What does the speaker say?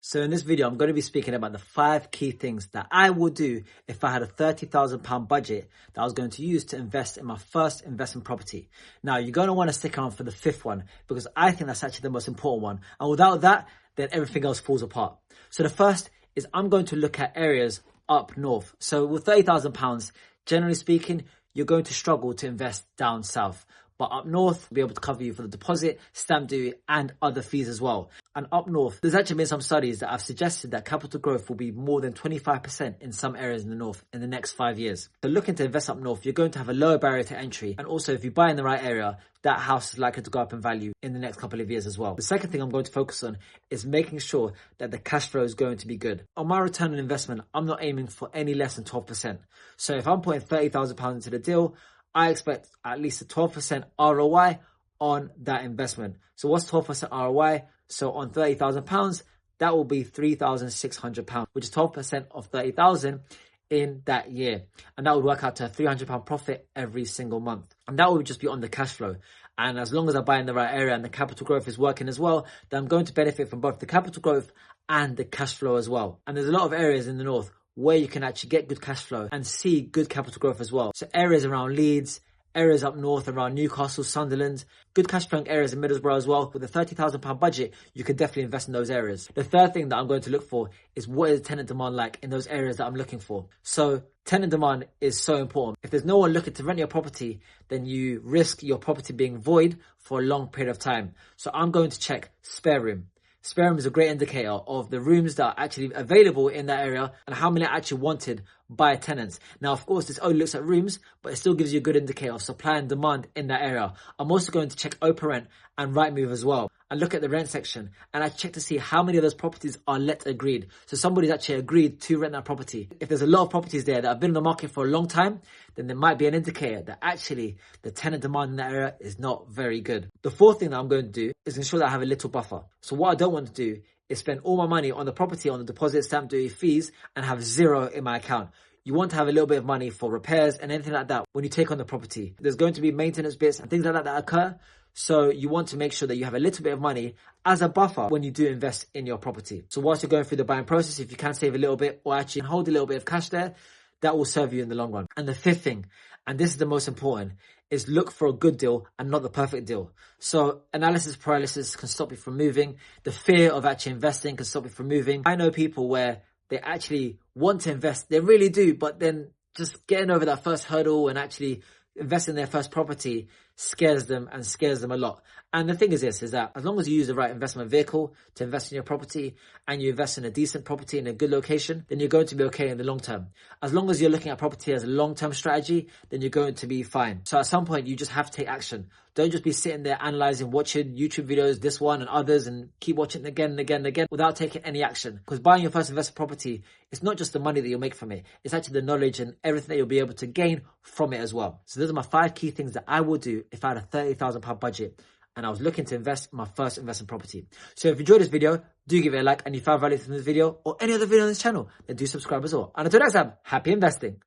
So in this video, I'm going to be speaking about the 5 key things that I would do if I had a £30,000 budget that I was going to use to invest in my first investment property. Now, you're going to want to stick around for the 5th one because I think that's actually the most important one. And without that, then everything else falls apart. So the first is I'm going to look at areas up north. So with £30,000, generally speaking, you're going to struggle to invest down south. But up north, we'll be able to cover you for the deposit, stamp duty, and other fees as well. And up north, there's actually been some studies that have suggested that capital growth will be more than 25% in some areas in the north in the next 5 years. So looking to invest up north, you're going to have a lower barrier to entry. And also, if you buy in the right area, that house is likely to go up in value in the next couple of years as well. The second thing I'm going to focus on is making sure that the cash flow is going to be good. On my return on investment, I'm not aiming for any less than 12%. So if I'm putting £30,000 into the deal, I expect at least a 12% ROI on that investment. So what's 12% ROI? So on £30,000, that will be £3,600, which is 12% of 30,000 in that year. And that would work out to a £300 profit every single month. And that would just be on the cash flow. And as long as I buy in the right area and the capital growth is working as well, then I'm going to benefit from both the capital growth and the cash flow as well. And there's a lot of areas in the north where you can actually get good cash flow and see good capital growth as well. So areas around Leeds, areas up north around Newcastle, Sunderland, good cash flowing areas in Middlesbrough as well. With a £30,000 budget, you can definitely invest in those areas. The third thing that I'm going to look for is what is tenant demand like in those areas that I'm looking for. So tenant demand is so important. If there's no one looking to rent your property, then you risk your property being void for a long period of time. So I'm going to check spare room. Spare room is a great indicator of the rooms that are actually available in that area and how many are actually wanted by tenants. Now, of course, this only looks at rooms, but it still gives you a good indicator of supply and demand in that area. I'm also going to check Open Rent and Rightmove as well and look at the rent section. And I check to see how many of those properties are let agreed. So somebody's actually agreed to rent that property. If there's a lot of properties there that have been on the market for a long time, then there might be an indicator that actually the tenant demand in that area is not very good. The fourth thing that I'm going to do is ensure that I have a little buffer. So what I don't want to do is spend all my money on the property, on the deposit, stamp duty, fees, and have zero in my account. You want to have a little bit of money for repairs and anything like that when you take on the property. There's going to be maintenance bits and things like that that occur. So you want to make sure that you have a little bit of money as a buffer when you do invest in your property. So whilst you're going through the buying process, if you can save a little bit or actually hold a little bit of cash there, that will serve you in the long run. And the fifth thing, and this is the most important, is look for a good deal and not the perfect deal. So analysis paralysis can stop you from moving. The fear of actually investing can stop you from moving. I know people where they actually want to invest, they really do, but then just getting over that first hurdle and actually investing in their first property scares them a lot. And the thing is this, is that as long as you use the right investment vehicle to invest in your property and you invest in a decent property in a good location, then you're going to be okay in the long term. As long as you're looking at property as a long-term strategy, then you're going to be fine. So at some point, you just have to take action. Don't just be sitting there analyzing, watching YouTube videos, this one and others, and keep watching again and again and again without taking any action. Because buying your first investment property, it's not just the money that you'll make from it. It's actually the knowledge and everything that you'll be able to gain from it as well. So those are my 5 key things that I would do if I had a £30,000 budget and I was looking to invest in my first investment property. So if you enjoyed this video, do give it a like, and you found value from this video or any other video on this channel, then do subscribe as well. And until next time, happy investing.